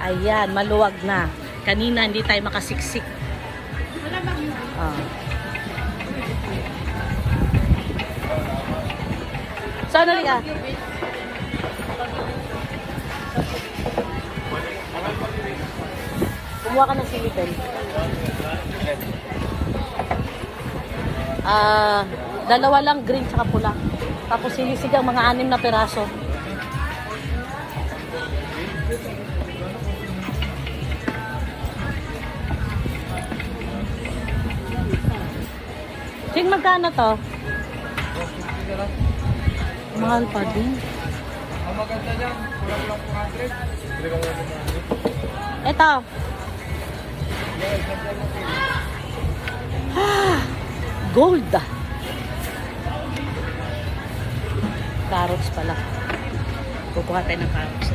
Ayan, maluwag na. Kanina hindi tayo makasiksik. Ah. Saan na ka? Kumuha ka ng silipin. Dalawa lang, green tsaka pula. Tapos sinisigang mga 6 na piraso. Sing, magkano to? Mahal pa din. Ang maganda niyan, kulang lang 400. Ito. Gold. Carrots pala. Kukuha tayo ng carrots.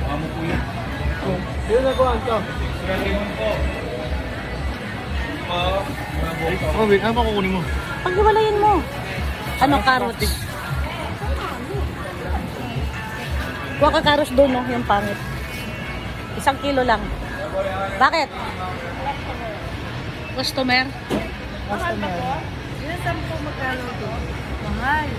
Amo po yan. Yun na ko, Anto. Siralimon po. Oh, wait. Ano ba kukunin mo? Paghiwalayin mo. Ano, carrots? Kuha ka carrots doon, no? Yung pangit. 1 kilo lang. Bakit? Customer? Customer. Yung 10 magkano to? Mahal.